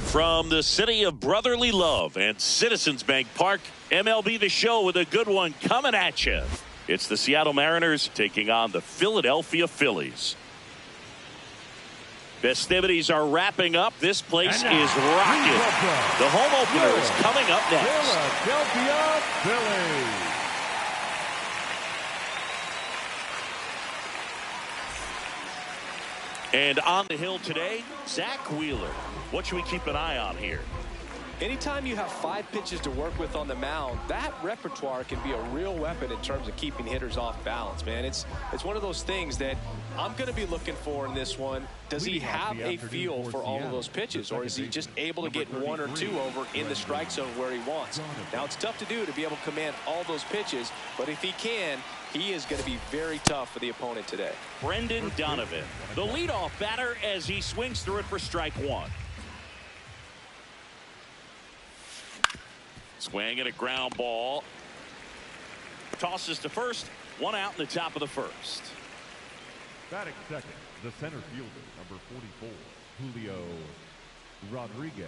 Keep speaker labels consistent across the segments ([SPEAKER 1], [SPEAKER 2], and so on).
[SPEAKER 1] From the city of brotherly love and Citizens Bank Park, MLB The Show with a good one coming at you. It's the Seattle Mariners taking on the Philadelphia Phillies. Festivities are wrapping up. This place is rocking. The home opener is coming up next.
[SPEAKER 2] Philadelphia Phillies.
[SPEAKER 1] And on the hill today, Zach Wheeler. What should we keep an eye on here?
[SPEAKER 3] Anytime you have 5 pitches to work with on the mound, that repertoire can be a real weapon in terms of keeping hitters off balance, man. It's one of those things that I'm going to be looking for in this one. Does he have a feel for all of those pitches, or is he just able to get 1 or 2 over in the strike zone where he wants? Now, it's tough to do to be able to command all those pitches, but if he can, he is going to be very tough for the opponent today.
[SPEAKER 1] Brendan Donovan, the leadoff batter, as he swings through it for strike 1. Swing and a ground ball. Tosses to first. 1 out in the top of the first.
[SPEAKER 2] Batting second, the center fielder, number 44, Julio Rodriguez.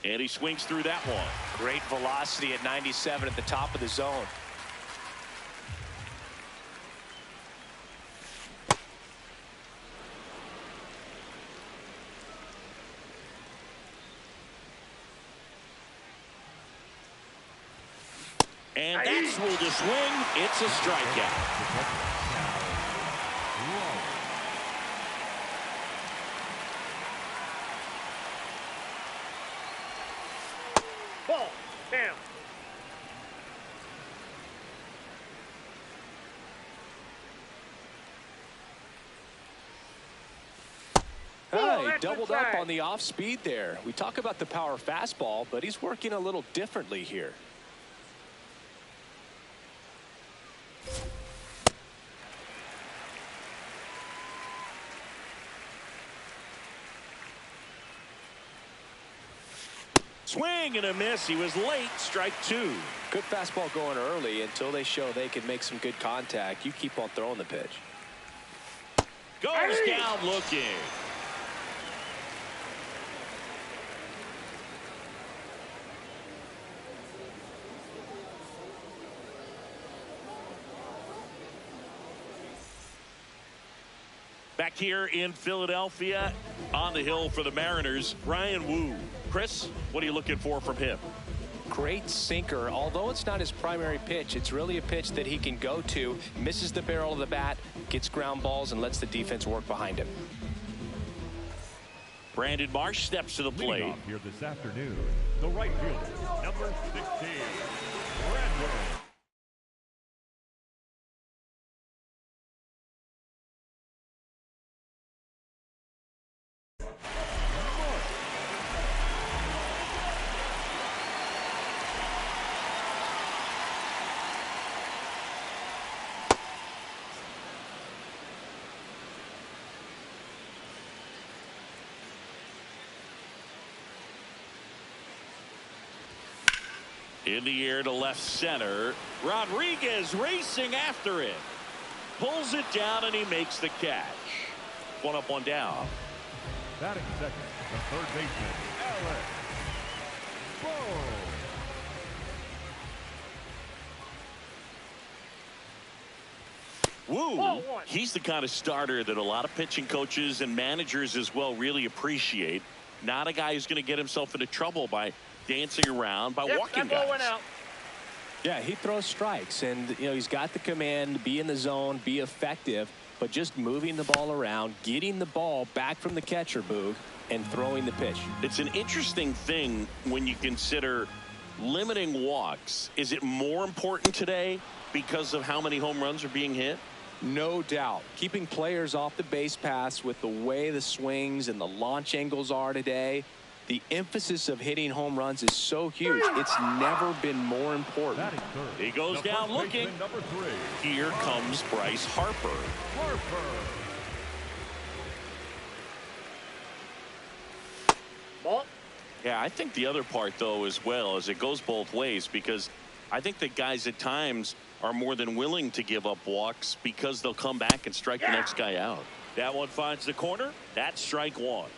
[SPEAKER 1] And he swings through that one.
[SPEAKER 3] Great velocity at 97 at the top of the zone.
[SPEAKER 1] And that's ruled a swing. It's a strikeout.
[SPEAKER 4] Ball. Bam.
[SPEAKER 3] He doubled up on the off speed there. We talk about the power fastball, but he's working a little differently here.
[SPEAKER 1] Swing and a miss. He was late. Strike 2.
[SPEAKER 3] Good fastball going early until they show they can make some good contact. You keep on throwing the pitch.
[SPEAKER 1] Goes down looking. Back here in Philadelphia, on the hill for the Mariners, Ryan Wu. Chris, what are you looking for from him?
[SPEAKER 3] Great sinker. Although it's not his primary pitch, it's really a pitch that he can go to, misses the barrel of the bat, gets ground balls, and lets the defense work behind him.
[SPEAKER 1] Brandon Marsh steps to the plate.
[SPEAKER 2] Leading off here this afternoon, the right fielder, number 16, Brandon.
[SPEAKER 1] In the air to left center. Rodriguez racing after it. Pulls it down and he makes the catch. 1 up, 1 down.
[SPEAKER 2] Batting second, the third baseman, Alex
[SPEAKER 1] Woo! He's the kind of starter that a lot of pitching coaches and managers as well really appreciate. Not a guy who's going to get himself into trouble by dancing around, by walking guys.
[SPEAKER 3] Yeah, he throws strikes, and you know he's got the command, be in the zone, be effective. but just moving the ball around, getting the ball back from the catcher, Boog, and throwing the pitch.
[SPEAKER 1] It's an interesting thing when you consider limiting walks. Is it more important today because of how many home runs are being hit?
[SPEAKER 3] No doubt. Keeping players off the base paths with the way the swings and the launch angles are today, the emphasis of hitting home runs is so huge. It's never been more important.
[SPEAKER 1] He goes down looking.
[SPEAKER 2] Number 3.
[SPEAKER 1] Here comes Bryce Harper.
[SPEAKER 4] Ball.
[SPEAKER 1] Yeah, I think the other part, though, as well, is it goes both ways, because I think that guys at times are more than willing to give up walks because they'll come back and strike the next guy out. That one finds the corner. That's strike one.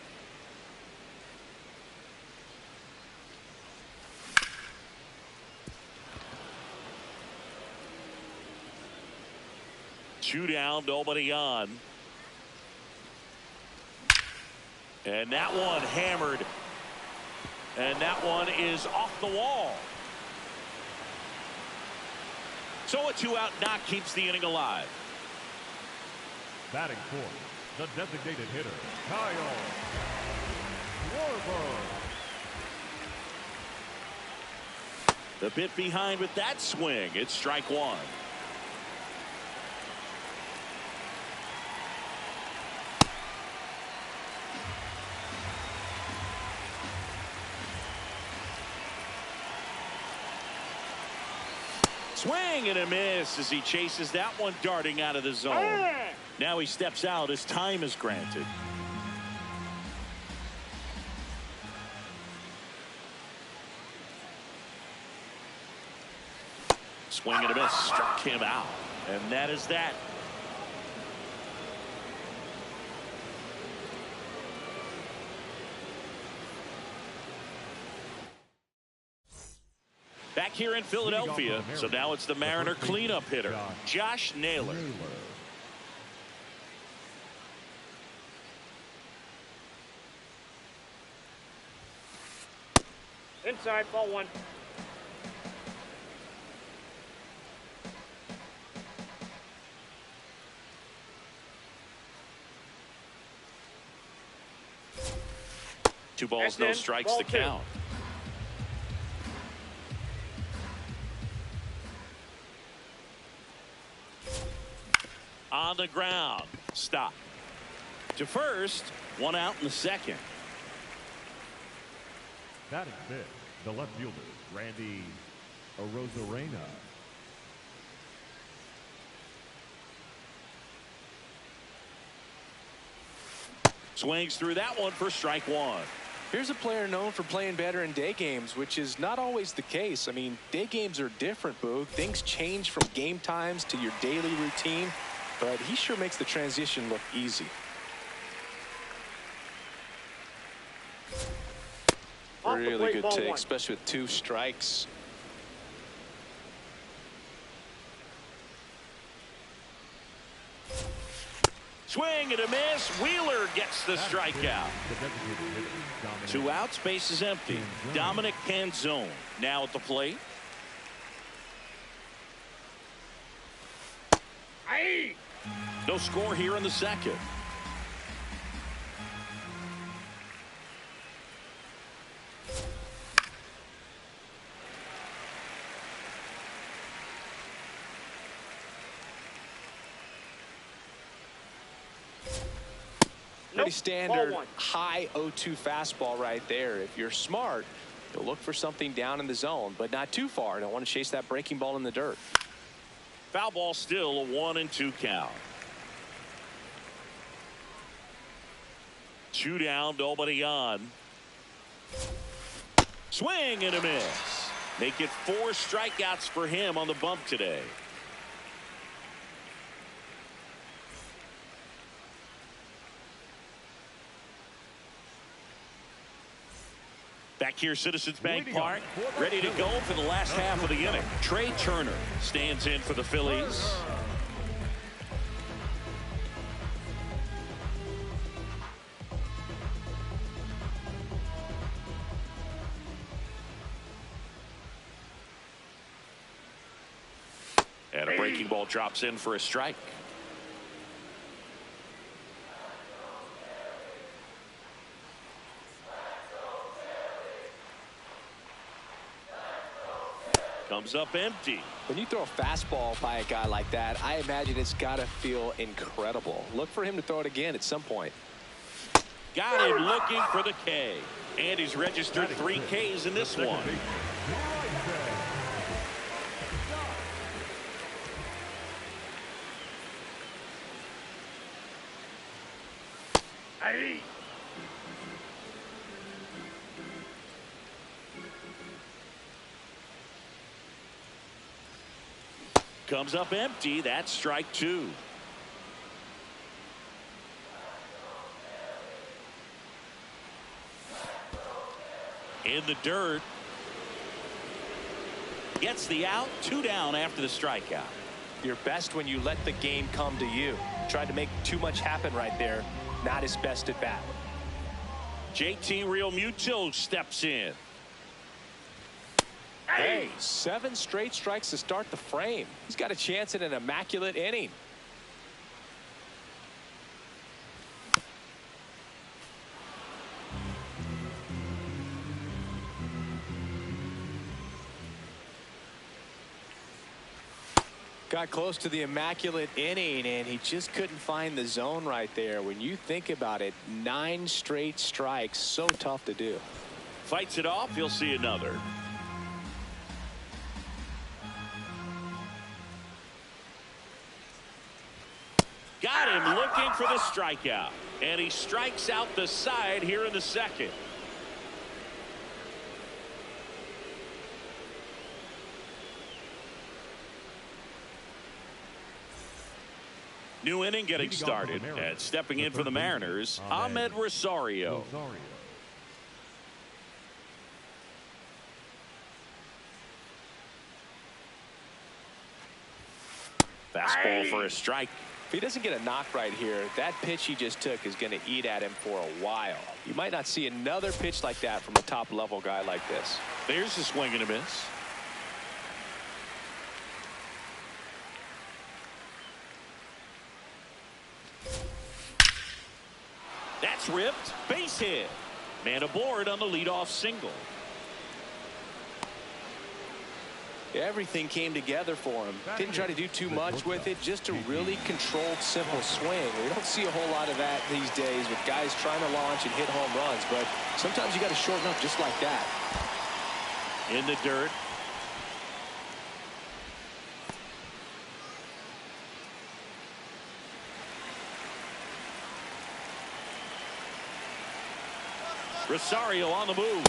[SPEAKER 1] Two down, nobody on. And that one hammered. And that one is off the wall. So a 2-out knock keeps the inning alive.
[SPEAKER 2] Batting fourth, the designated hitter, Kyle Schwarber.
[SPEAKER 1] The bit behind with that swing. It's strike one. Swing and a miss as he chases that one darting out of the zone. Now he steps out as time is granted. Swing and a miss, struck him out, and that is that. Back here in Philadelphia, so now it's the Mariner cleanup hitter, Josh Naylor.
[SPEAKER 4] Inside, ball one.
[SPEAKER 1] Two balls, no strikes to count. On the ground, stop. To first, one out in the second.
[SPEAKER 2] Batting fifth, the left fielder, Randy Arozarena.
[SPEAKER 1] Swings through that one for strike one.
[SPEAKER 3] Here's a player known for playing better in day games, which is not always the case. I mean, day games are different, Boog. Things change from game times to your daily routine, but he sure makes the transition look easy. Really good take, especially with 2 strikes.
[SPEAKER 1] Swing and a miss. Wheeler gets the strikeout. 2 outs, base is empty. Dominic Canzone now at the plate. No score here in the second.
[SPEAKER 3] Pretty standard high 0-2 fastball right there. If you're smart, you'll look for something down in the zone, but not too far. Don't want to chase that breaking ball in the dirt.
[SPEAKER 1] Foul ball, still a 1-2 count. 2 down, nobody on. Swing and a miss. Make it 4 strikeouts for him on the bump today. Back here, Citizens Bank Park, ready to go for the last half of the inning. Trey Turner stands in for the Phillies. And a breaking ball drops in for a strike. Comes up empty.
[SPEAKER 3] When you throw a fastball by a guy like that, I imagine it's got to feel incredible. Look for him to throw it again at some point.
[SPEAKER 1] Got him looking for the K. And he's registered 3 Ks in this one.
[SPEAKER 4] Hey.
[SPEAKER 1] Comes up empty. That's strike 2. In the dirt. Gets the out. 2 down after the strikeout.
[SPEAKER 3] You're best when you let the game come to you. Tried to make too much happen right there. Not his best at bat.
[SPEAKER 1] JT Realmuto steps in.
[SPEAKER 3] Hey, 7 straight strikes to start the frame. He's got a chance at an immaculate inning. Got close to the immaculate inning, and he just couldn't find the zone right there. When you think about it, 9 straight strikes, so tough to do.
[SPEAKER 1] Fights it off. He'll see another. Got him looking for the strikeout. And he strikes out the side here in the second. New inning getting started. And stepping in for the Mariners, Ahmed Rosario. Fastball for a strike.
[SPEAKER 3] If he doesn't get a knock right here, that pitch he just took is going to eat at him for a while. You might not see another pitch like that from a top-level guy like this.
[SPEAKER 1] There's a swing and a miss. That's ripped. Base hit. Man aboard on the leadoff single.
[SPEAKER 3] Everything came together for him. Didn't try to do too much with it. Just a really controlled, simple swing. We don't see a whole lot of that these days with guys trying to launch and hit home runs. But sometimes you got to shorten up just like that.
[SPEAKER 1] In the dirt. Rosario on the move.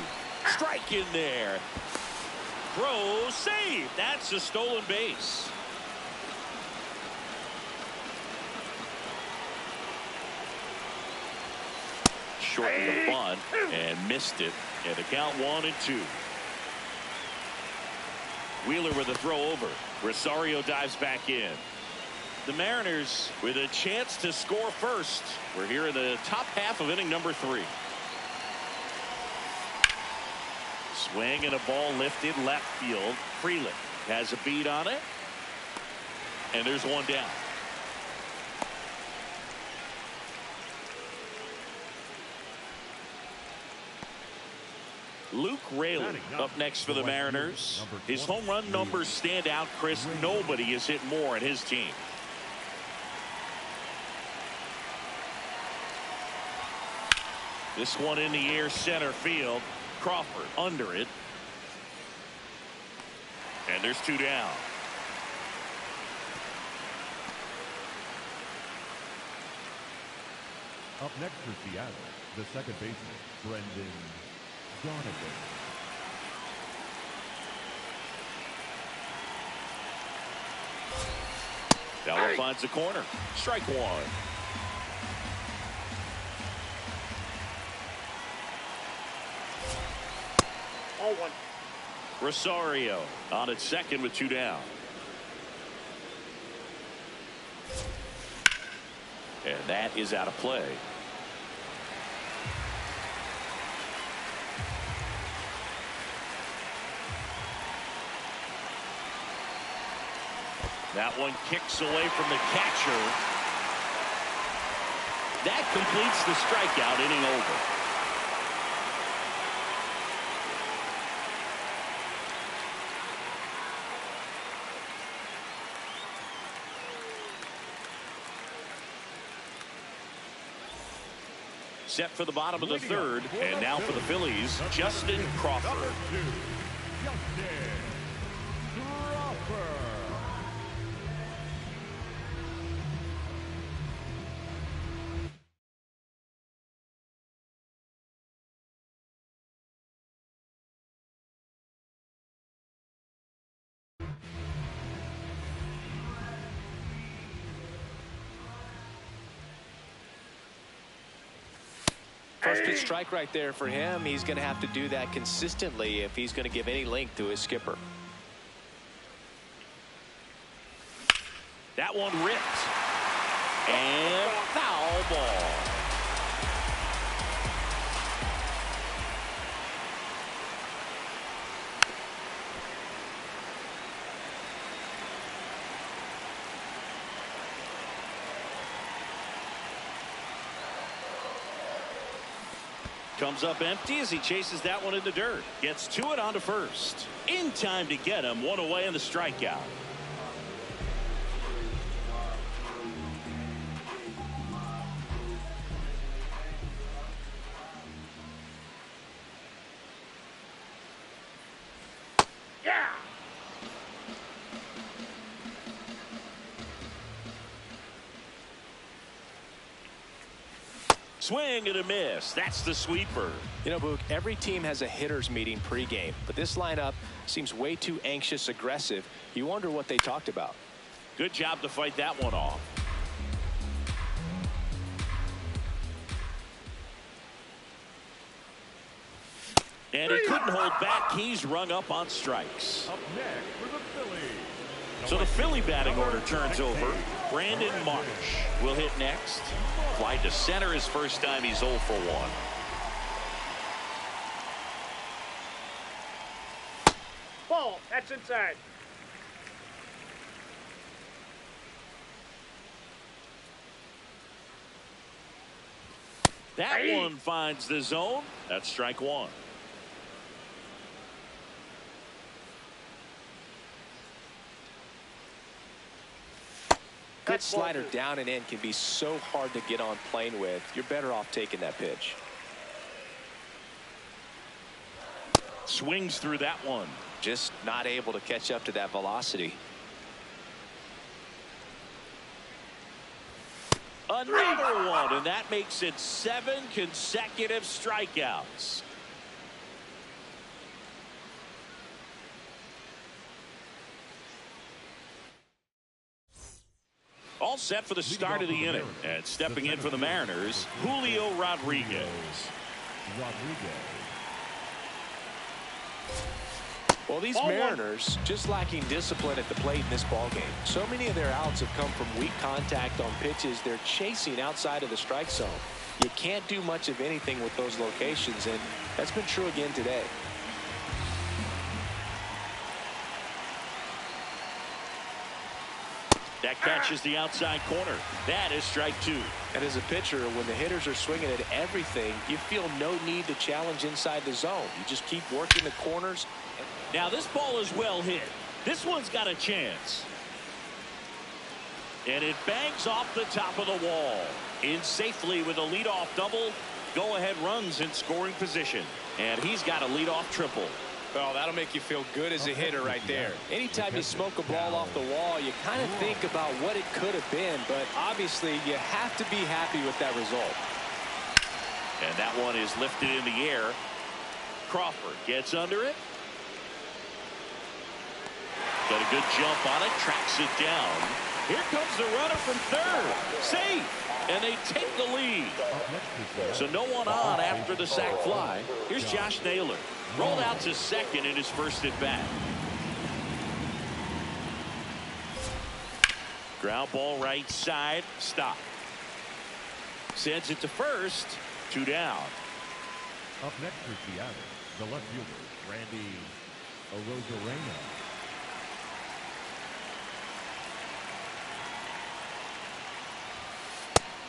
[SPEAKER 1] Strike in there. Throw, save. That's a stolen base. Shortened the bunt and missed it. And the count 1-2. Wheeler with a throw over. Rosario dives back in. The Mariners with a chance to score first. We're here in the top half of inning number 3. Swing and a ball lifted left field. Freeland has a beat on it. And there's one down. Luke Raley up next for the Mariners. His home run numbers stand out, Chris. Nobody has hit more in his team. This one in the air, center field. Crawford under it. And there's 2 down.
[SPEAKER 2] Up next for Seattle, the second baseman, Brendan Donovan.
[SPEAKER 1] That one finds the corner. Strike 1.
[SPEAKER 4] Ball 1.
[SPEAKER 1] Rosario on at second with 2 down. And that is out of play. That one kicks away from the catcher. That completes the strikeout, inning over. set for the bottom of the third. And now for the Phillies, Justin Crawford.
[SPEAKER 2] Number 2, Justin Crawford.
[SPEAKER 3] First pitch strike right there for him. He's going to have to do that consistently if he's going to give any length to his skipper.
[SPEAKER 1] That one ripped. And foul ball. Comes up empty as he chases that one in the dirt. Gets to it onto first. In time to get him. One away in the strikeout.
[SPEAKER 4] Yeah.
[SPEAKER 1] Swing and a miss. That's the sweeper.
[SPEAKER 3] You know, Boog, every team has a hitters meeting pregame, but this lineup seems way too anxious, aggressive. You wonder what they talked about.
[SPEAKER 1] Good job to fight that one off. And he couldn't hold back. He's rung up on strikes.
[SPEAKER 2] Up next for the Phillies.
[SPEAKER 1] So the Philly batting order turns over. Brandon Marsh will hit next. Fly to center his first time. He's 0 for 1.
[SPEAKER 4] Ball. That's inside.
[SPEAKER 1] That one finds the zone. That's strike one.
[SPEAKER 3] Good slider down and in can be so hard to get on plane with. You're better off taking that pitch.
[SPEAKER 1] Swings through that one.
[SPEAKER 3] Just not able to catch up to that velocity.
[SPEAKER 1] Another one, and that makes it 7 consecutive strikeouts. All set for the start of the inning. And stepping in for the Mariners, Julio Rodriguez.
[SPEAKER 3] Well, these Mariners just lacking discipline at the plate in this ballgame. So many of their outs have come from weak contact on pitches they're chasing outside of the strike zone. You can't do much of anything with those locations, and that's been true again today.
[SPEAKER 1] That catches the outside corner. That is strike 2.
[SPEAKER 3] And as a pitcher, when the hitters are swinging at everything, you feel no need to challenge inside the zone. You just keep working the corners.
[SPEAKER 1] Now this ball is well hit. This one's got a chance. And it bangs off the top of the wall. In safely with a leadoff double. Go-ahead runs in scoring position. And he's got a leadoff triple.
[SPEAKER 3] Well, that'll make you feel good as a hitter right there. Anytime you smoke a ball off the wall, you kind of think about what it could have been, but obviously you have to be happy with that result.
[SPEAKER 1] And that one is lifted in the air. Crawford gets under it. Got a good jump on it, tracks it down. Here comes the runner from third. Safe. And they take the lead. So no one on after the sac fly. Here's Josh Naylor. Rolled out to second in his first at bat. Ground ball right side. Stop. Sends it to first. 2 down.
[SPEAKER 2] Up next for Seattle, the left fielder, Randy Arozarena.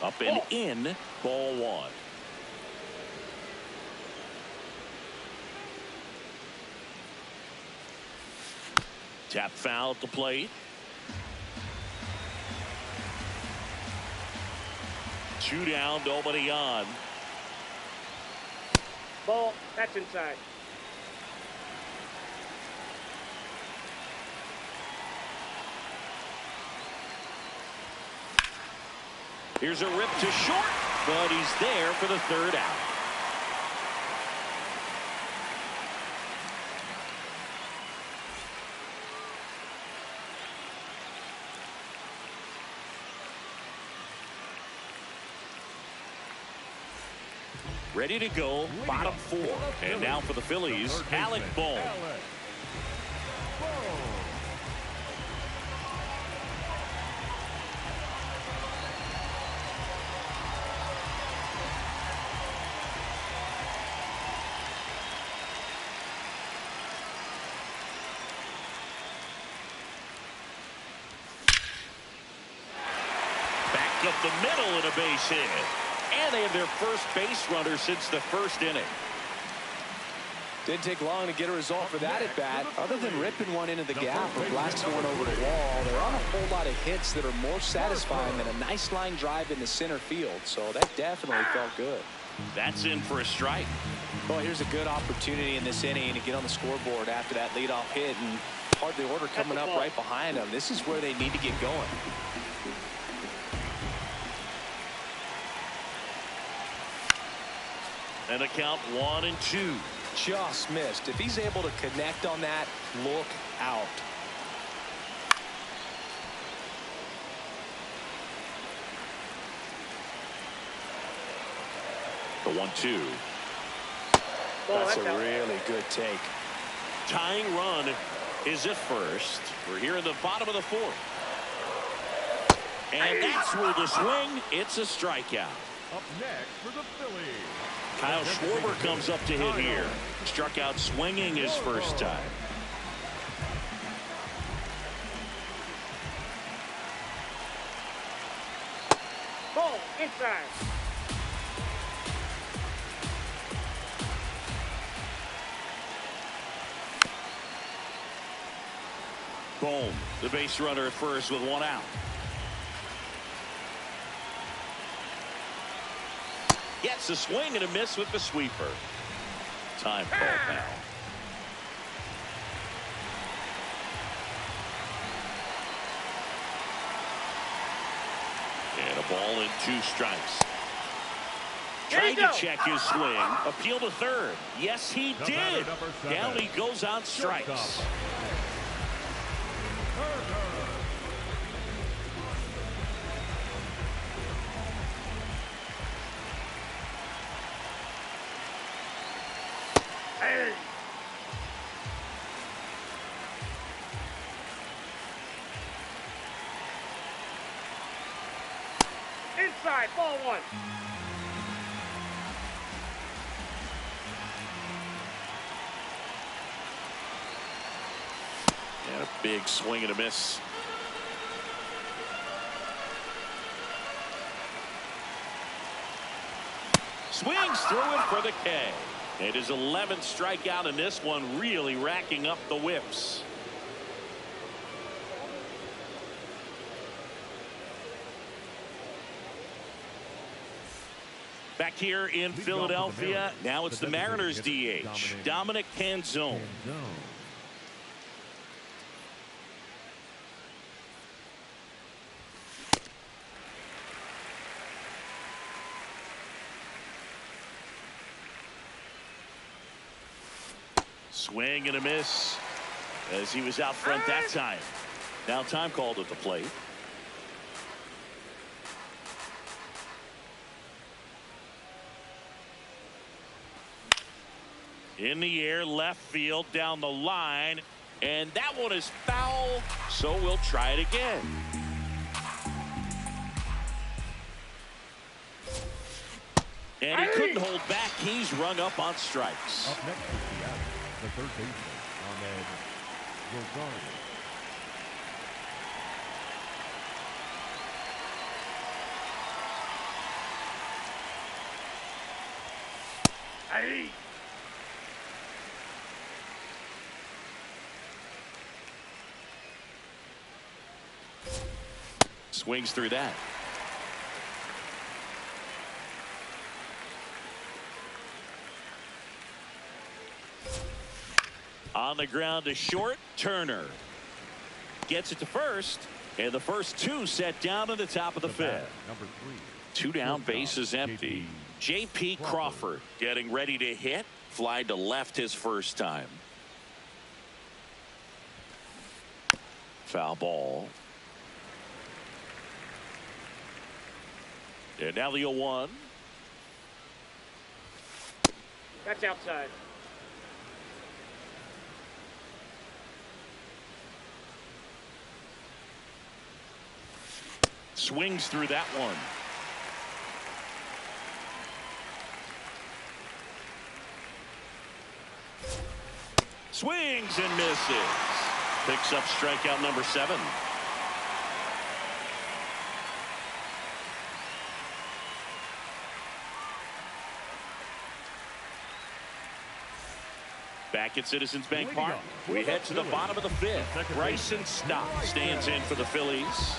[SPEAKER 1] Up and in. Ball 1. Tap foul at the plate. 2 down, nobody on.
[SPEAKER 4] Ball, that's inside.
[SPEAKER 1] Here's a rip to short, but he's there for the third out. Ready to go, bottom four. And now for the Phillies, Alec Bohm. Back up the middle and a base hit. And they have their first base runner since the first inning.
[SPEAKER 3] Didn't take long to get a result for that at bat. Other than ripping one into the gap or blasting one over the wall, there aren't a whole lot of hits that are more satisfying than a nice line drive into center field. So that definitely felt good.
[SPEAKER 1] That's in for a strike.
[SPEAKER 3] Well, here's a good opportunity in this inning to get on the scoreboard after that leadoff hit, and part of the order coming up right behind them. This is where they need to get going.
[SPEAKER 1] And a count 1-2.
[SPEAKER 3] Just missed. If he's able to connect on that, look out.
[SPEAKER 1] The 1-2.
[SPEAKER 3] That's a really good take.
[SPEAKER 1] Tying run is at first. We're here in the bottom of the fourth. And that's where the swing. It's a strikeout.
[SPEAKER 2] Up next for the Phillies,
[SPEAKER 1] Kyle Schwarber comes up to hit here. Struck out swinging his first time.
[SPEAKER 4] Ball, inside.
[SPEAKER 1] Boom. The base runner at first with one out. Gets a swing and a miss with the sweeper. Time call now. And a ball and 2 strikes. Trying to check his swing. Appeal to third. Yes, he did. Down he goes on strikes.
[SPEAKER 4] Inside, ball 1.
[SPEAKER 1] And a big swing and a miss. Swings through it for the K. It is 11th strikeout in this one, really racking up the whips. Back here in Philadelphia, now it's the Mariners DH, Dominic Canzone. Swing and a miss as he was out front that time. Now time called at the plate. In the air, left field, down the line, and that one is foul, so we'll try it again. And he couldn't hold back. He's rung up on strikes.
[SPEAKER 2] Up next is the third baseman, Ahmed Rosario.
[SPEAKER 4] Hey.
[SPEAKER 1] Swings through that. On the ground to short, Turner gets it to first, and the first two set down at the top of the fifth.
[SPEAKER 2] Number 3.
[SPEAKER 1] Two down, bases empty. J.P. Crawford getting ready to hit. Fly to left his first time. Foul ball. And now the 0-1.
[SPEAKER 4] That's outside.
[SPEAKER 1] Swings through that one. Swings and misses. Picks up strikeout number 7. Back at Citizens Bank Park, we head to the bottom of the fifth. Bryson Stott stands in for the Phillies.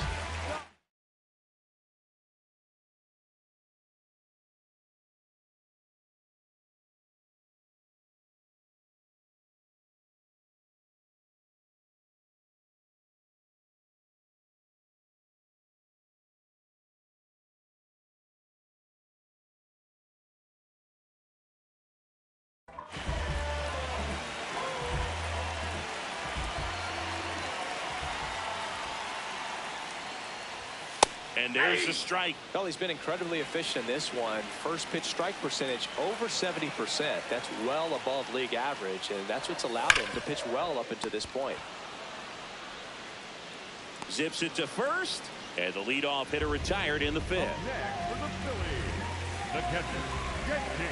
[SPEAKER 1] And there's the strike.
[SPEAKER 3] Well, he's been incredibly efficient in this one. First pitch strike percentage over 70%. That's well above league average, and that's what's allowed him to pitch well up until this point.
[SPEAKER 1] Zips it to first, and the leadoff hitter retired in the fifth.
[SPEAKER 2] Next for the Phillies, the catcher, J.P.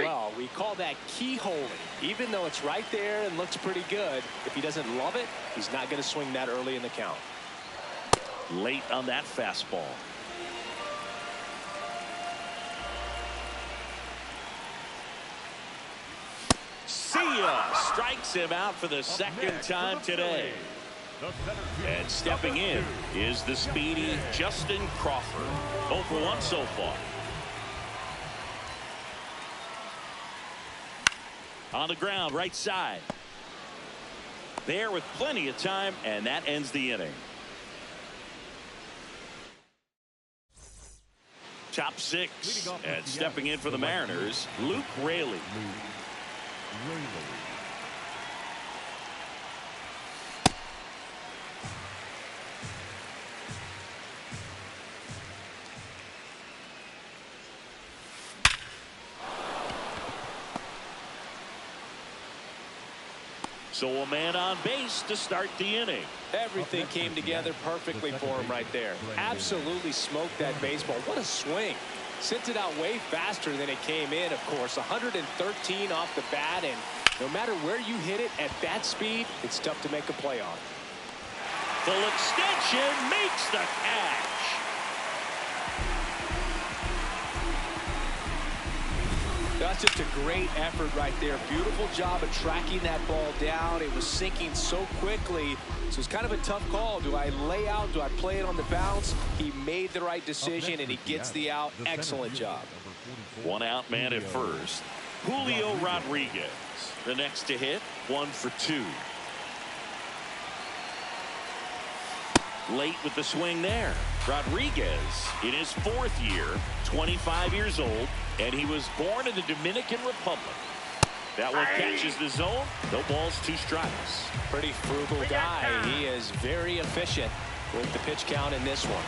[SPEAKER 3] Well, we call that keyholing. Even though it's right there and looks pretty good, if he doesn't love it, he's not going to swing that early in the count.
[SPEAKER 1] Late on that fastball. See ya! Strikes him out for the second time today. And stepping in is the speedy Justin Crawford. 0 for 1 so far. On the ground, right side. There with plenty of time, and that ends the inning. Top 6, and stepping in for the Mariners, Luke Raley. So a man on base to start the inning.
[SPEAKER 3] Everything came together perfectly for him right there. Absolutely smoked that baseball. What a swing. Sent it out way faster than it came in, of course. 113 off the bat, and no matter where you hit it at that speed, it's tough to make a play on.
[SPEAKER 1] Full extension makes the catch.
[SPEAKER 3] That's just a great effort right there. Beautiful job of tracking that ball down. It was sinking so quickly. So it's kind of a tough call. Do I lay out? Do I play it on the bounce? He made the right decision, and he gets the out. Excellent job.
[SPEAKER 1] One out man at first. Julio Rodriguez, the next to hit, 1 for 2. Late with the swing there. Rodriguez in his 4th year, 25 years old, and he was born in the Dominican Republic. That one catches the zone. No balls, 2 strikes.
[SPEAKER 3] Pretty frugal guy. He is very efficient with the pitch count in this one.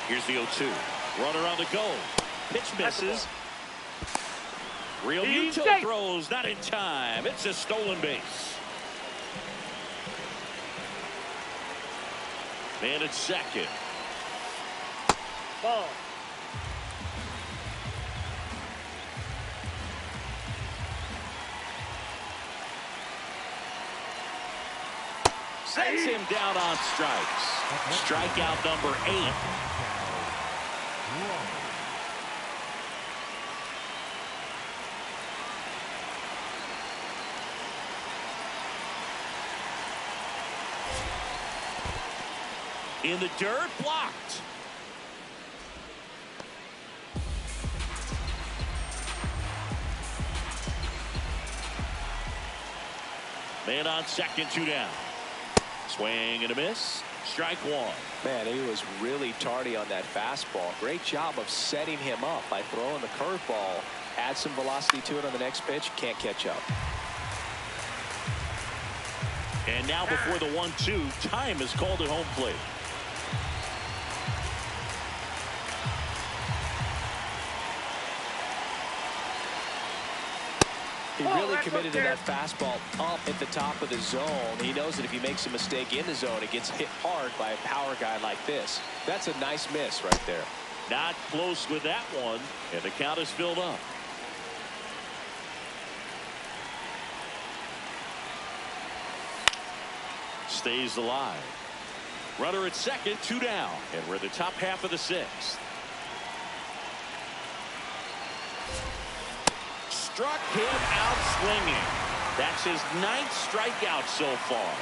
[SPEAKER 1] Here's the 0-2. Runner on the go. Pitch misses. Real Muto throws, not in time. It's a stolen base. Man at second.
[SPEAKER 4] Ball.
[SPEAKER 1] Sets him down on strikes. Strikeout number 8. In the dirt, blocked. Man on second, 2 down. Swing and a miss. Strike one.
[SPEAKER 3] Man, he was really tardy on that fastball. Great job of setting him up by throwing the curveball. Add some velocity to it on the next pitch. Can't catch up.
[SPEAKER 1] And now before the 1-2, time is called at home plate.
[SPEAKER 3] He really committed to that fastball up at the top of the zone. He knows that if he makes a mistake in the zone, it gets hit hard by a power guy like this. That's a nice miss right there.
[SPEAKER 1] Not close with that one, and the count is filled up. Stays alive. Runner at second, 2 down, and we're in the top half of the 6th. Struck him out swinging. That's his 9th strikeout so far.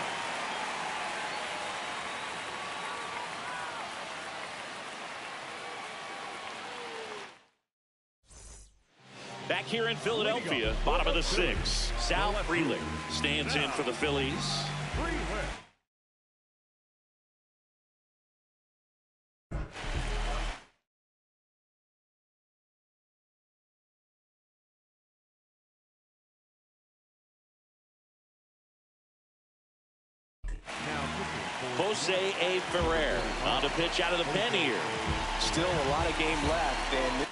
[SPEAKER 1] Back here in Philadelphia, bottom of the 6th, Sal Frelick stands in for the Phillies. Jose A. Ferrer on the pitch out of the pen here.
[SPEAKER 3] Still a lot of game left, and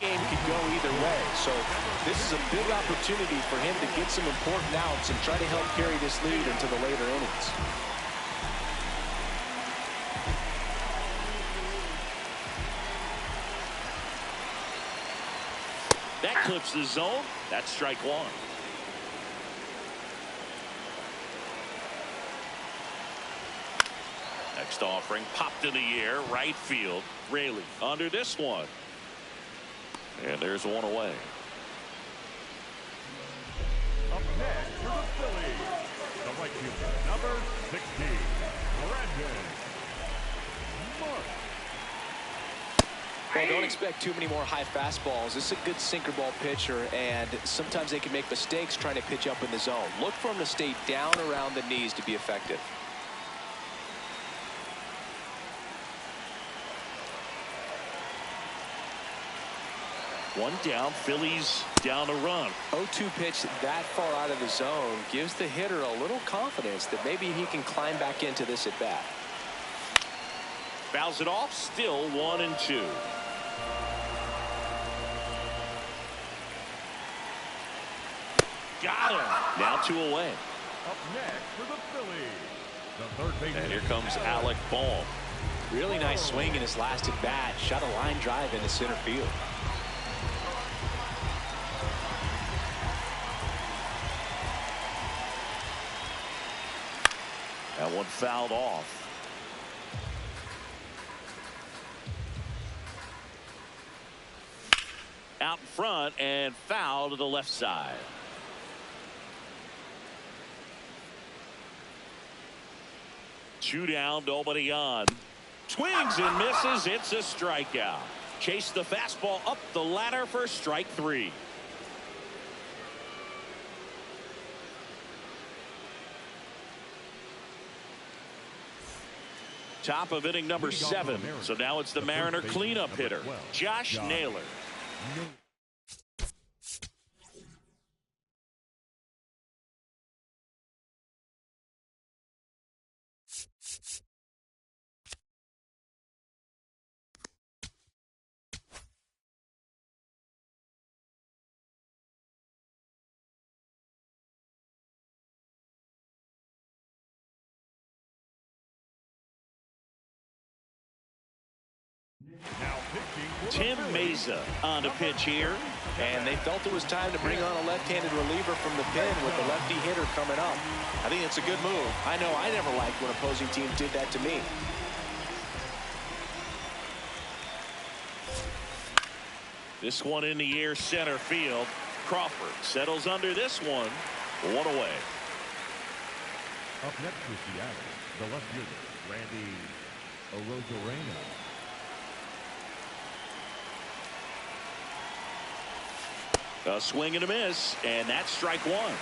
[SPEAKER 3] game could go either way. So this is a big opportunity for him to get some important outs and try to help carry this lead into the later innings.
[SPEAKER 1] That clips the zone. That's strike one. Next offering popped in the air, right field. Raley under this one. And there's one away.
[SPEAKER 2] Up next for the Phillies, the right fielder, number 16, Brandon Mark.
[SPEAKER 3] Well, don't expect too many more high fastballs. This is a good sinker ball pitcher, and sometimes they can make mistakes trying to pitch up in the zone. Look for him to stay down around the knees to be effective.
[SPEAKER 1] One down, Phillies down a run.
[SPEAKER 3] 0-2 pitch that far out of the zone gives the hitter a little confidence that maybe he can climb back into this at bat.
[SPEAKER 1] Fouls it off, still 1-2. Got him. Now 2 away.
[SPEAKER 2] Up next for the Phillies, the third baseman.
[SPEAKER 1] And here comes Alec Bohm.
[SPEAKER 3] Really nice swing in his last at bat. Shot a line drive into center field.
[SPEAKER 1] That one fouled off. Out in front and foul to the left side. Two down, nobody on. Swings and misses. It's a strikeout. Chase the fastball up the ladder for strike 3. Top of inning number 7. So now it's the Mariner cleanup hitter, Josh Naylor.
[SPEAKER 2] Now pitching for
[SPEAKER 1] Tim
[SPEAKER 2] the Phillies,
[SPEAKER 1] Meza on the pitch here.
[SPEAKER 3] And they felt it was time to bring on a left-handed reliever from the pen with the lefty hitter coming up. I think it's a good move. I know I never liked when opposing teams did that to me.
[SPEAKER 1] This one in the air center field. Crawford settles under this one. One away.
[SPEAKER 2] Up next for Seattle, the left fielder, Randy Arozarena.
[SPEAKER 1] A swing and a miss, and that's strike one.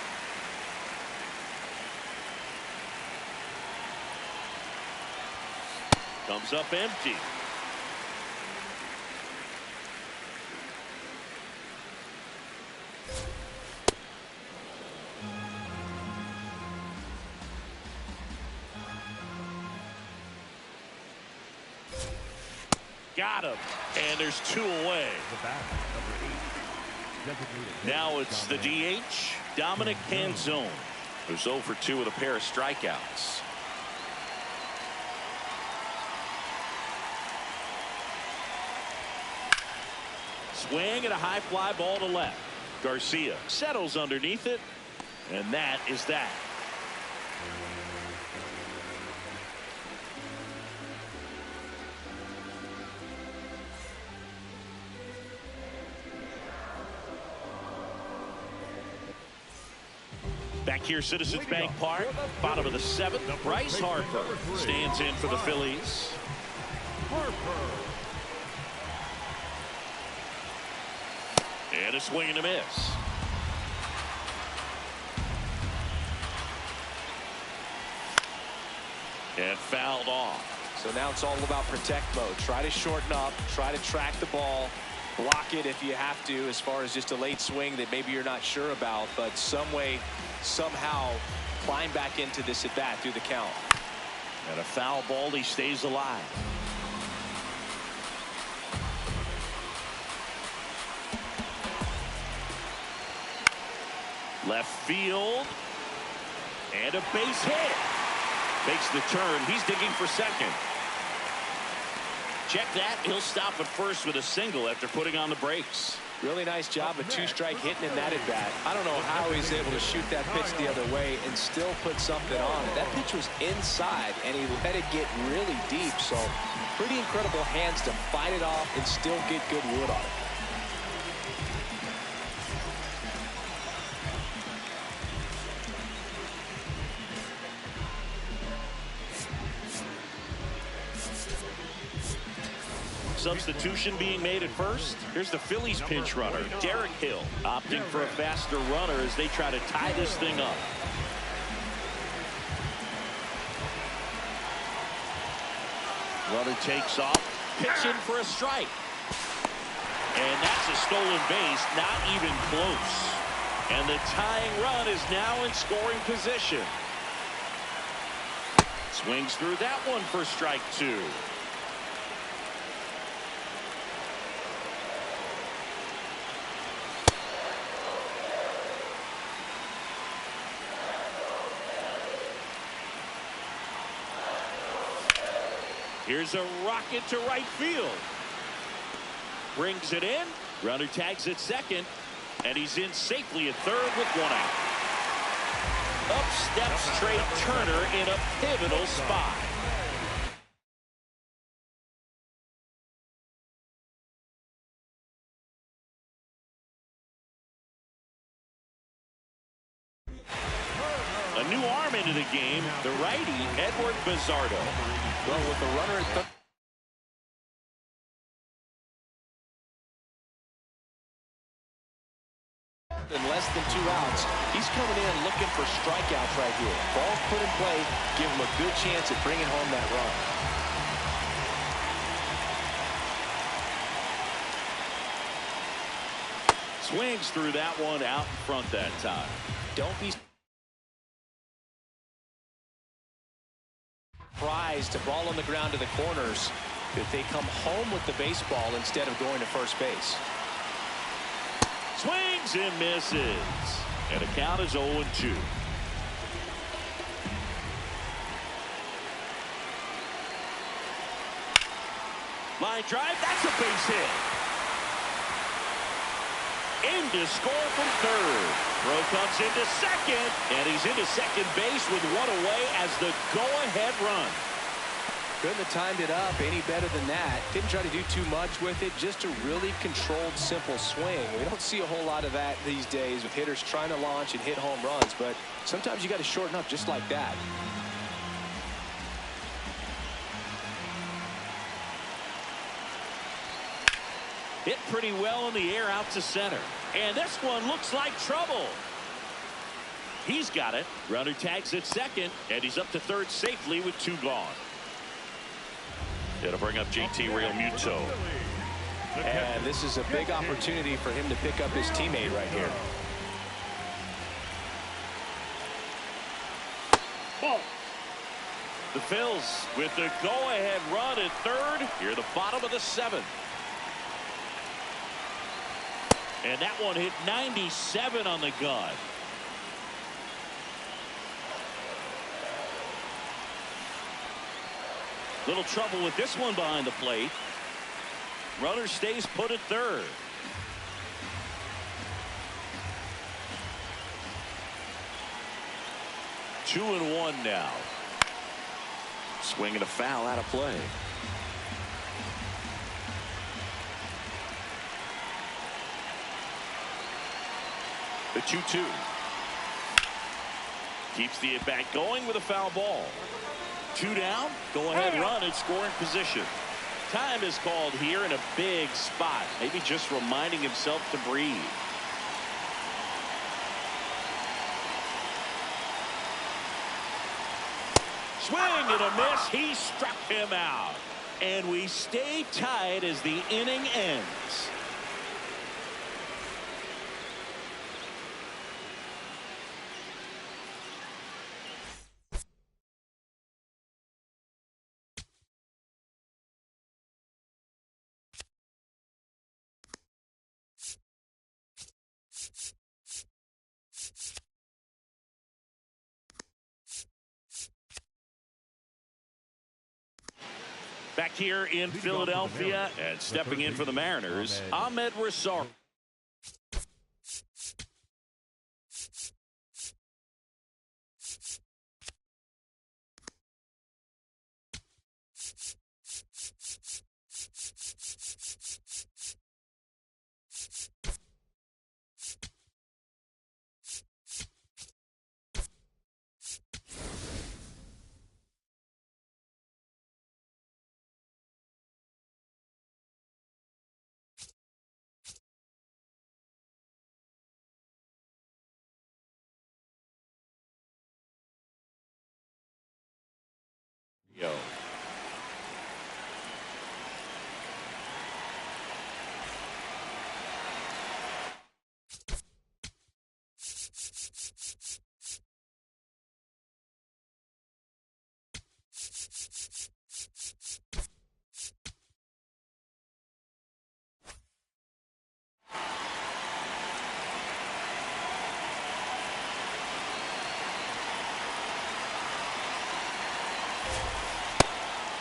[SPEAKER 1] Comes up empty. Got him, and there's two away.
[SPEAKER 2] The batter, number 8.
[SPEAKER 1] Now it's the DH, Dominic Canzone, who's 0 for 2 with a pair of strikeouts. Swing and a high fly ball to left. Garcia settles underneath it, and that is that. Back here, Citizens Bank Park, bottom of the 7th. Bryce Harper stands in for the Phillies. And a swing and a miss. And fouled off.
[SPEAKER 3] So now it's all about protect mode. Try to shorten up, try to track the ball, block it if you have to, as far as just a late swing that maybe you're not sure about, but some way, somehow climb back into this at bat through the count.
[SPEAKER 1] And a foul ball, he stays alive. Left field, and a base hit. Makes the turn. He's digging for second. Check that. He'll stop at first with a single after putting on the brakes.
[SPEAKER 3] Really nice job of two-strike hitting in that at bat. I don't know how he's able to shoot that pitch the other way and still put something on it. That pitch was inside, and he let it get really deep. So pretty incredible hands to fight it off and still get good wood on it.
[SPEAKER 1] Substitution being made at first. Here's the Phillies pinch runner, Derek Hill, opting for a faster runner as they try to tie this thing up. Runner takes off, pitching for a strike. And that's a stolen base, not even close. And the tying run is now in scoring position. Swings through that one for strike 2. Here's a rocket to right field. Brings it in. Runner tags at second. And he's in safely at third with one out. Up steps Trey Turner in a pivotal spot. A new arm into the game, the righty, Edward Bizzardo.
[SPEAKER 3] Well, with the runner at in less than 2 outs, he's coming in looking for strikeouts right here. Ball's put in play, give him a good chance at bringing home that run.
[SPEAKER 1] Swings through that one out in front that time.
[SPEAKER 3] Don't be surprised to ball on the ground to the corners if they come home with the baseball instead of going to first base.
[SPEAKER 1] Swings and misses. And the count is 0-2. Line drive, that's a base hit. in to score from third. Throw comes into second, and he's into second base with one away as the go-ahead run.
[SPEAKER 3] Couldn't have timed it up any better than that. Didn't try to do too much with it. Just a really controlled, simple swing. We don't see a whole lot of that these days with hitters trying to launch and hit home runs. But sometimes you got to shorten up just like that.
[SPEAKER 1] Hit pretty well in the air out to center. And this one looks like trouble. He's got it. Runner tags at second, and he's up to third safely with two gone. It'll bring up JT Realmuto.
[SPEAKER 3] And this is a big opportunity for him to pick up his teammate right here.
[SPEAKER 1] Ball. The Phils with the go-ahead run at third. Here the bottom of the seventh. And that one hit 97 on the gun. Little trouble with this one behind the plate. Runner stays put at third. Two and one now. Swinging a foul out of play. The 2-2. Keeps the at-bat going with a foul ball. Two down. Go ahead run in scoring position. Time is called here in a big spot. Maybe just reminding himself to breathe. Swing and a miss. He struck him out. And we stay tied as the inning ends. Back here in Philadelphia and stepping in for the Mariners, Ahmed Rosario. Yo.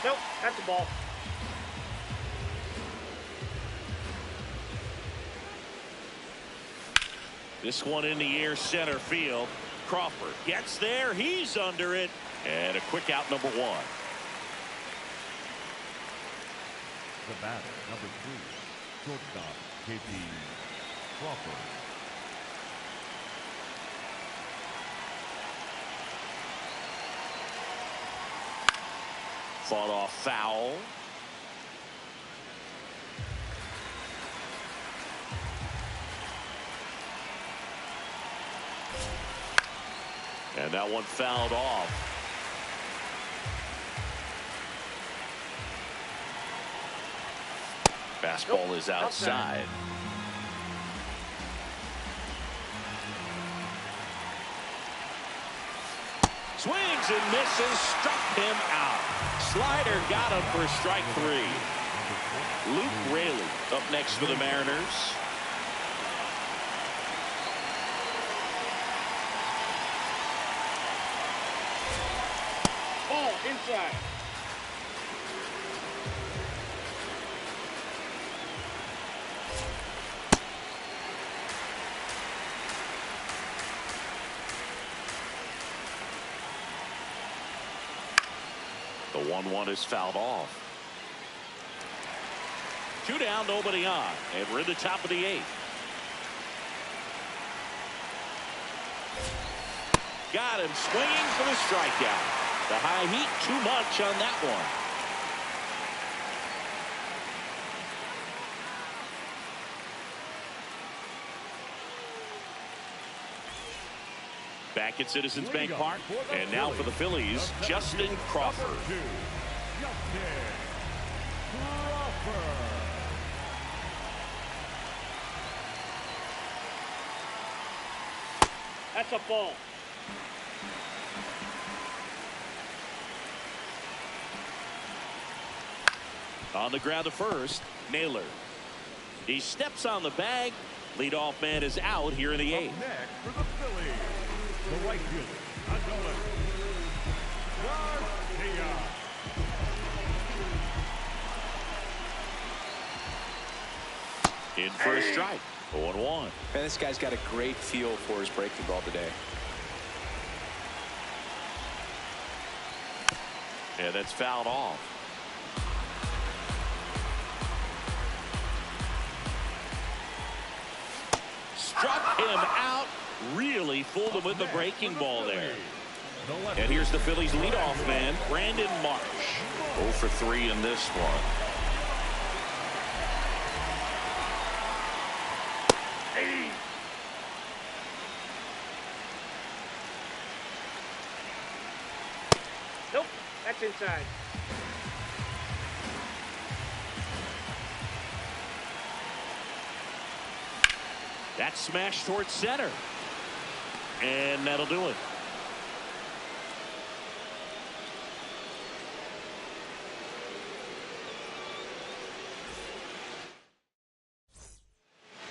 [SPEAKER 4] Nope, that's a ball.
[SPEAKER 1] This one in the air center field. Crawford gets there. He's under it. And a quick out, number one.
[SPEAKER 2] The batter, number 3, shortstop, KP Crawford.
[SPEAKER 1] Fought off foul. And that one fouled off. Fastball is outside. Swings and misses, struck him out. Slider got him for strike 3. Luke Raley up next for the Mariners.
[SPEAKER 4] Ball inside.
[SPEAKER 1] The 1-1 is fouled off. 2 down, nobody on, and we're in the top of the 8th. Got him swinging for the strikeout. The high heat, too much on that one. Back at Citizens Bank Park, and now for the Phillies, Justin Crawford.
[SPEAKER 4] That's a ball.
[SPEAKER 1] On the ground to first, Naylor. He steps on the bag. Leadoff man is out here in the 8th.
[SPEAKER 2] Next for the Phillies, the right fielder, Adolis Garcia.
[SPEAKER 1] In for a strike. 0-1.
[SPEAKER 3] Man, this guy's got a great feel for his breaking ball today.
[SPEAKER 1] Yeah, that's fouled off. Struck him out. Really fooled him with the breaking ball there. And here's the Phillies leadoff man, Brandon Marsh. 0 for 3 in this one.
[SPEAKER 4] Nope, that's inside.
[SPEAKER 1] That smash towards center. And that'll do it.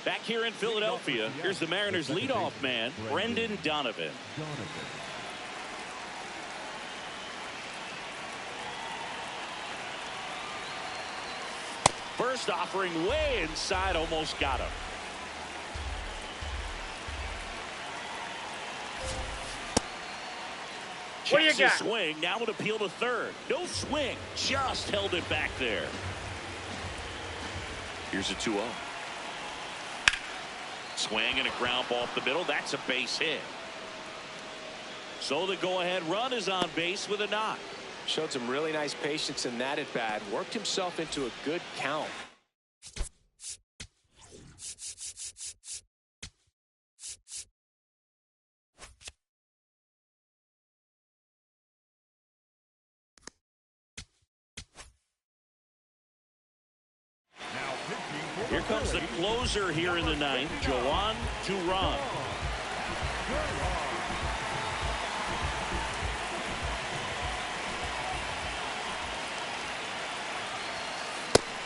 [SPEAKER 1] Back here in Philadelphia, here's the Mariners leadoff man, Brendan Donovan. First offering way inside, almost got him.
[SPEAKER 4] What do you
[SPEAKER 1] Checks his
[SPEAKER 4] got?
[SPEAKER 1] swing, now an appeal to third. No swing, just held it back there. Here's a 2-0. Swing and a ground ball up the middle. That's a base hit. So the go-ahead run is on base with a knock.
[SPEAKER 3] Showed some really nice patience in that at bat. Worked himself into a good count.
[SPEAKER 1] Here comes the closer here in the 9th, Joan Duran.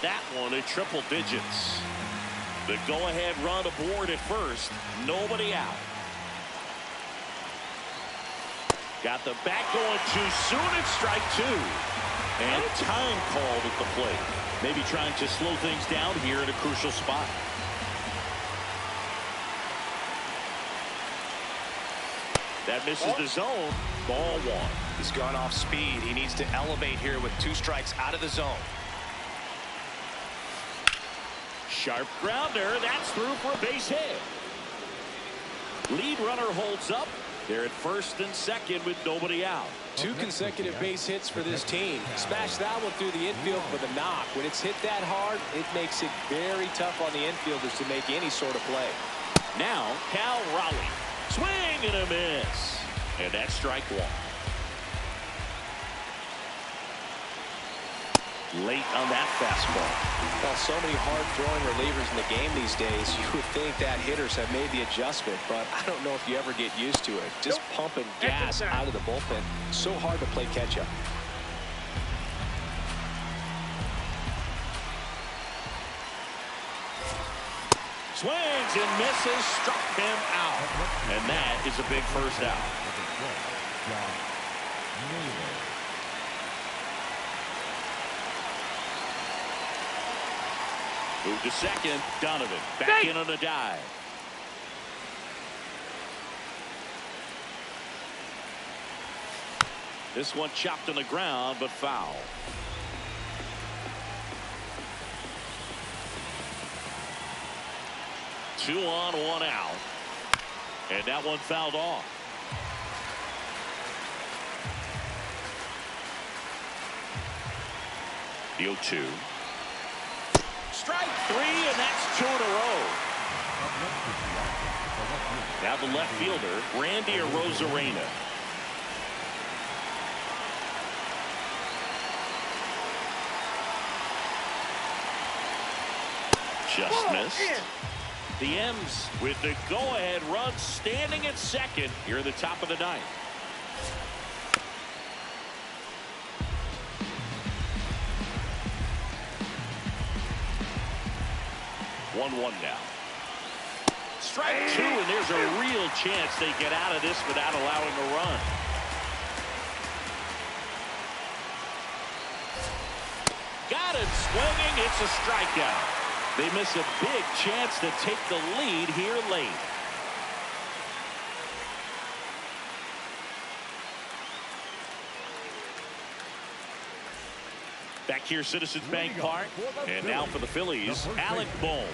[SPEAKER 1] That one at triple digits. The go-ahead run aboard at first. Nobody out. Got the bat going too soon at strike 2. And time called at the plate. Maybe trying to slow things down here in a crucial spot. That misses the zone. Ball 1.
[SPEAKER 3] He's gone off speed. He needs to elevate here with 2 strikes out of the zone.
[SPEAKER 1] Sharp grounder. That's through for a base hit. Lead runner holds up. They're at first and second with nobody out.
[SPEAKER 3] 2 consecutive base hits for this team. Smashed that one through the infield for the knock. When it's hit that hard, it makes it very tough on the infielders to make any sort of play.
[SPEAKER 1] Now, Cal Raleigh. Swing and a miss. And that's strike 1. Late on that fastball.
[SPEAKER 3] Well, so many hard-throwing relievers in the game these days, you would think that hitters have made the adjustment, but I don't know if you ever get used to it. Just pumping gas out of the bullpen. So hard to play catch-up.
[SPEAKER 1] Swings and misses, struck him out. And that is a big first out. Move to second. Donovan back in on a dive. This one chopped on the ground, but foul. Two on, one out. And that one fouled off. The 0-2. Strike three, and that's two in a row. Now the left fielder, Randy Arozarena. Just missed. The M's with the go-ahead run standing at second here at the top of the ninth. 1-1 now. Strike two, and there's a real chance they get out of this without allowing a run. Got it swinging. It's a strikeout. They miss a big chance to take the lead here late. Back here, Citizens Bank Park. And now for the Phillies, Alec Bohm.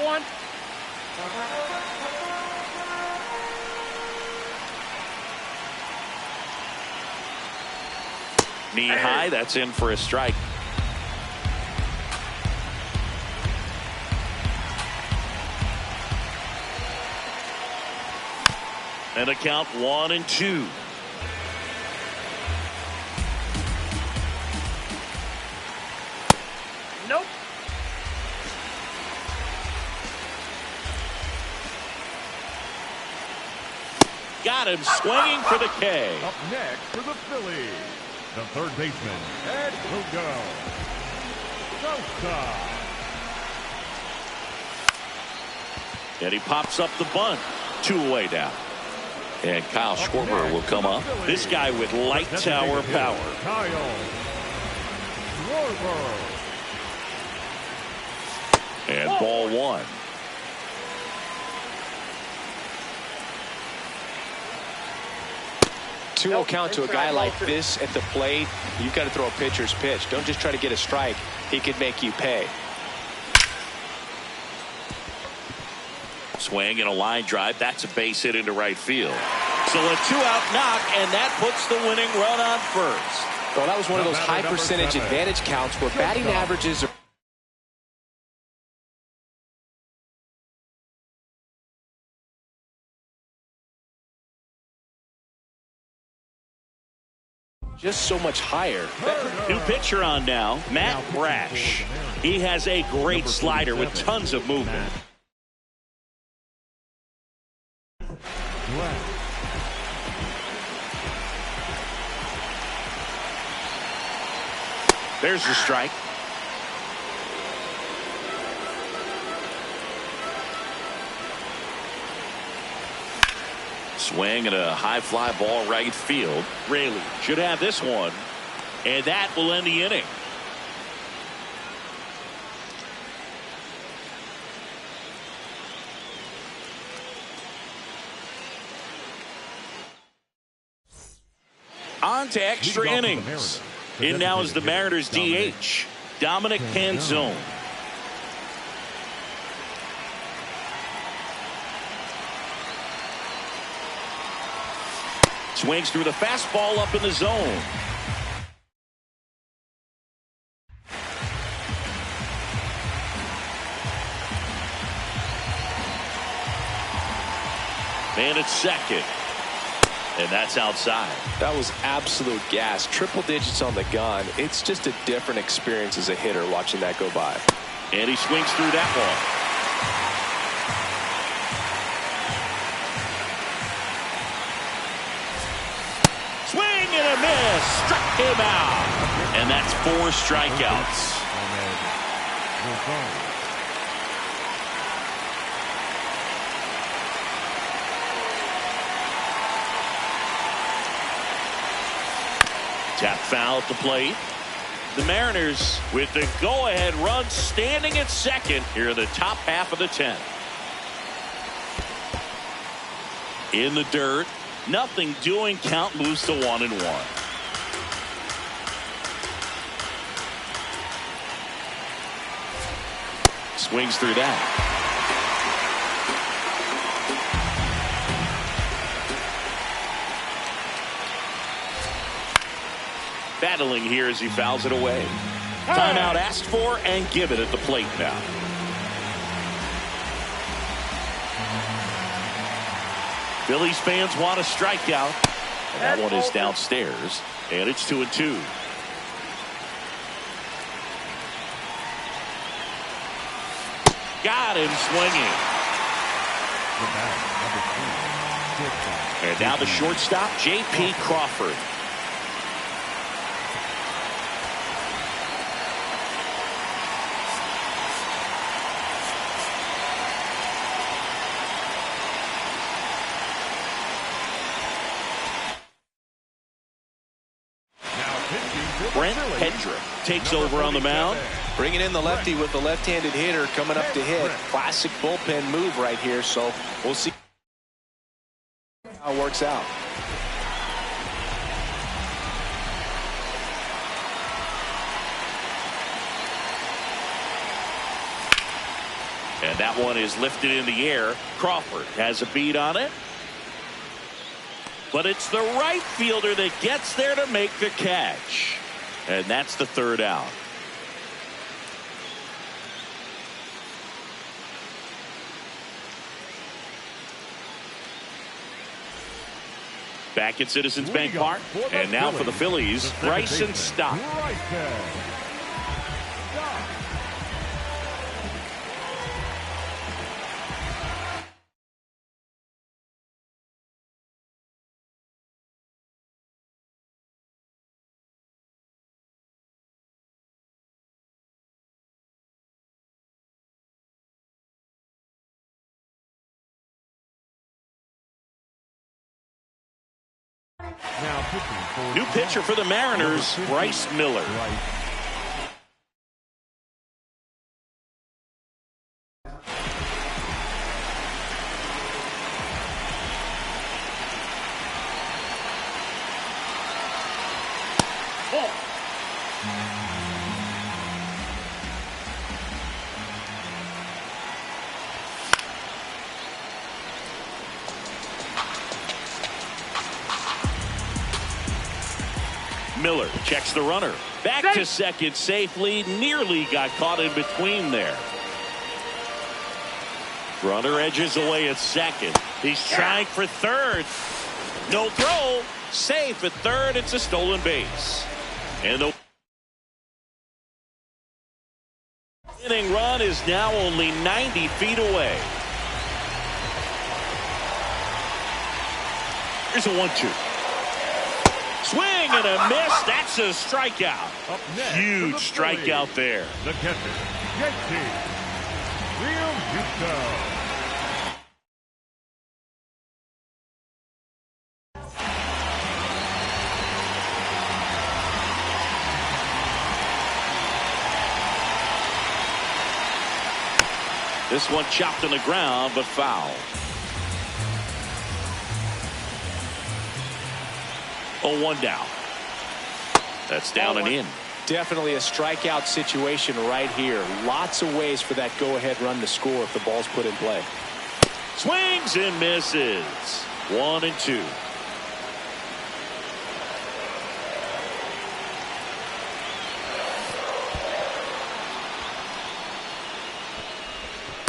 [SPEAKER 4] One.
[SPEAKER 1] Knee high, that's in for a strike. And a count 1-2.
[SPEAKER 4] Nope.
[SPEAKER 1] Got him swinging for the K.
[SPEAKER 2] Up next for the Phillies, the third baseman, Edmundo Sosa.
[SPEAKER 1] And he pops up the bunt. 2 away now. And Kyle Schwarber will come up. This guy with light tower power.
[SPEAKER 2] Kyle Schwarber.
[SPEAKER 1] And ball one.
[SPEAKER 3] Two-0 count to a guy like this at the plate. You've got to throw a pitcher's pitch. Don't just try to get a strike. He could make you pay.
[SPEAKER 1] Swing and a line drive. That's a base hit into right field. So a 2-out knock, and that puts the winning run on first.
[SPEAKER 3] Well, that was one of those high percentage advantage counts where batting averages are just so much higher.
[SPEAKER 1] New pitcher on now, Matt Brash. He has a great slider with tons of movement. There's the strike. Swing and a high fly ball right field. Raley should have this one, and that will end the inning. On to extra innings. In now is the Mariners DH, Dominic Canzone. Swings through the fastball up in the zone. And it's second. And that's outside.
[SPEAKER 3] That was absolute gas. Triple digits on the gun. It's just a different experience as a hitter watching that go by.
[SPEAKER 1] And he swings through that one. Swing and a miss. Struck him out. And that's 4 strikeouts. Tap foul at the plate. The Mariners with the go-ahead run standing at second here in the top half of the 10th. In the dirt, nothing doing. Count moves to 1-1. Swings through that. Battling here as he fouls it away. Timeout asked for and given at the plate now. Phillies fans want a strikeout. And that one is downstairs. And it's 2-2. Got him swinging. And now the shortstop, J.P. Crawford. Takes over on the mound.
[SPEAKER 3] Bringing in the lefty with the left-handed hitter coming up to hit. Classic bullpen move right here. So we'll see how it works out.
[SPEAKER 1] And that one is lifted in the air. Crawford has a beat on it. But it's the right fielder that gets there to make the catch. And that's the 3rd out. Back at Citizens Bank Park. And now for the Phillies, Bryson Stott. New pitcher for the Mariners, Bryce Miller. Miller checks the runner. Back to second safely. Nearly got caught in between there. Runner edges away at second. He's trying for third. No throw. Safe at third. It's a stolen base. And the winning run is now only 90 feet away. Here's a 1-2. Swing and a miss. That's a strikeout. Huge strikeout there.
[SPEAKER 2] The catcher, J.P.
[SPEAKER 1] This one chopped on the ground, but foul. 0-1 down. That's down and in.
[SPEAKER 3] Definitely a strikeout situation right here. Lots of ways for that go-ahead run to score if the ball's put in play.
[SPEAKER 1] Swings and misses. 1-2.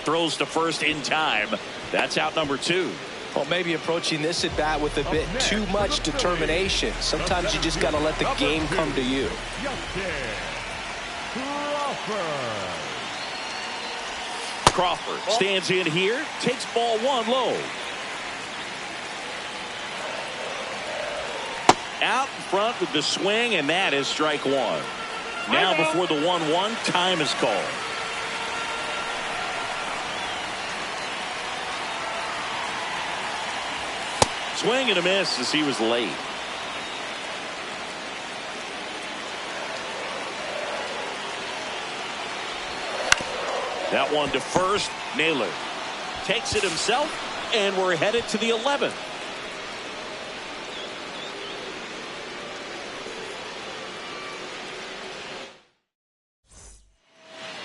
[SPEAKER 1] Throws to first in time. That's out number 2.
[SPEAKER 3] Well, maybe approaching this at bat with a bit too much determination. Sometimes you just got to let the game come to you.
[SPEAKER 1] Crawford stands in here, takes ball 1 low. Out in front with the swing, and that is strike one. Now before the 1-1, time is called. Swing and a miss as he was late. That one to first. Naylor takes it himself, and we're headed to the 11th.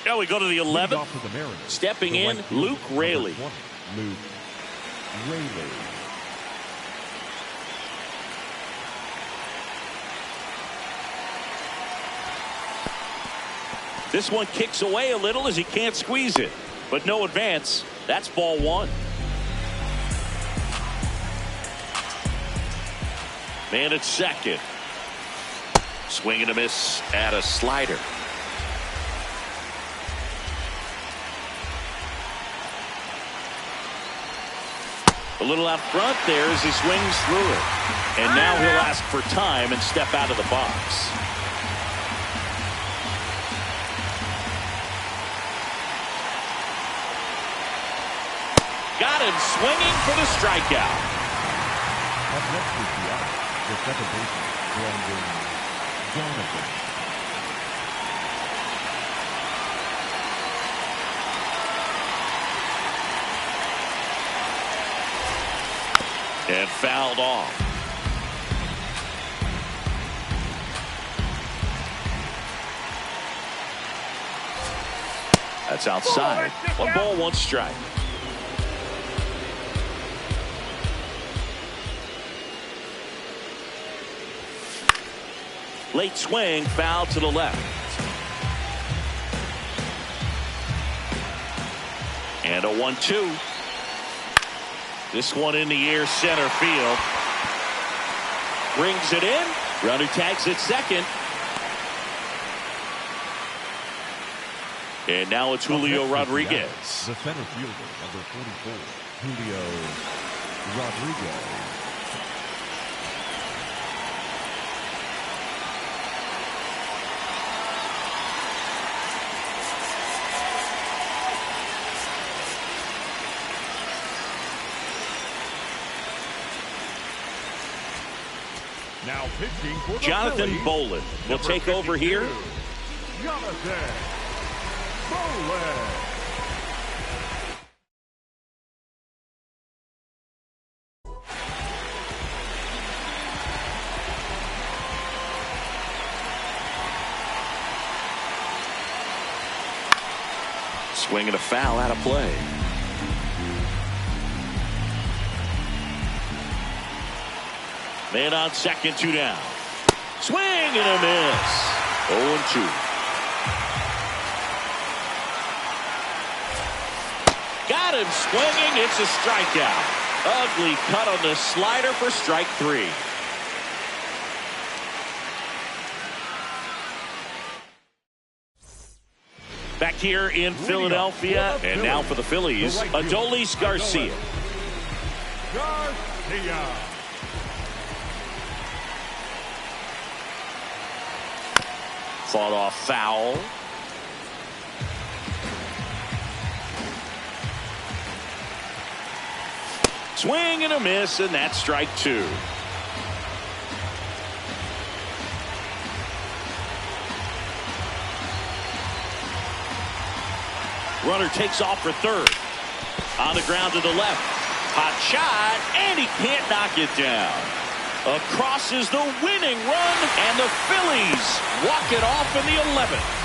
[SPEAKER 1] Now we go to the 11th. Stepping in, Luke Raley.
[SPEAKER 2] Luke Raley.
[SPEAKER 1] This one kicks away a little as he can't squeeze it, but no advance. That's ball one. Man at second. Swing and a miss at a slider. A little out front there as he swings through it. And now he'll ask for time and step out of the box. Got him swinging for the strikeout.
[SPEAKER 2] Up next is the second baseman, Brandon Jonathan.
[SPEAKER 1] And fouled off. That's outside. 1 ball, 1 strike. Late swing, foul to the left. And a 1-2. This one in the air, center field. Brings it in. Runner tags it second. And now it's Julio Rodriguez.
[SPEAKER 2] The center fielder, number 44, Julio Rodriguez. Now pitching for the
[SPEAKER 1] Jonathan
[SPEAKER 2] Phillies,
[SPEAKER 1] Bolin will take over here.
[SPEAKER 2] Jonathan Bolin.
[SPEAKER 1] Swing and a foul out of play. Man on second, 2 down. Swing and a miss. 0-2. Got him swinging. It's a strikeout. Ugly cut on the slider for strike 3. Back here in Philadelphia, and now for the Phillies, Adolis Garcia. Fought off foul. Swing and a miss, and that's strike 2. Runner takes off for third. On the ground to the left. Hot shot, and he can't knock it down. Across is the winning run, and the Phillies walk it off in the 11th.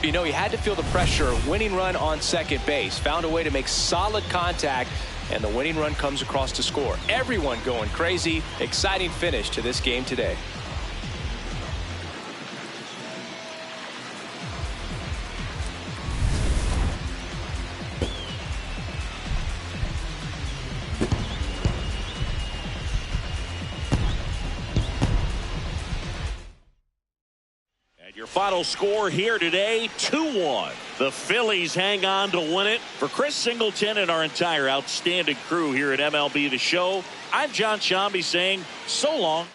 [SPEAKER 3] You know, he had to feel the pressure. Winning run on second base. Found a way to make solid contact, and the winning run comes across to score. Everyone going crazy. Exciting finish to this game today.
[SPEAKER 1] Your final score here today, 2-1. The Phillies hang on to win it. For Chris Singleton and our entire outstanding crew here at MLB The Show, I'm John Shambi saying so long.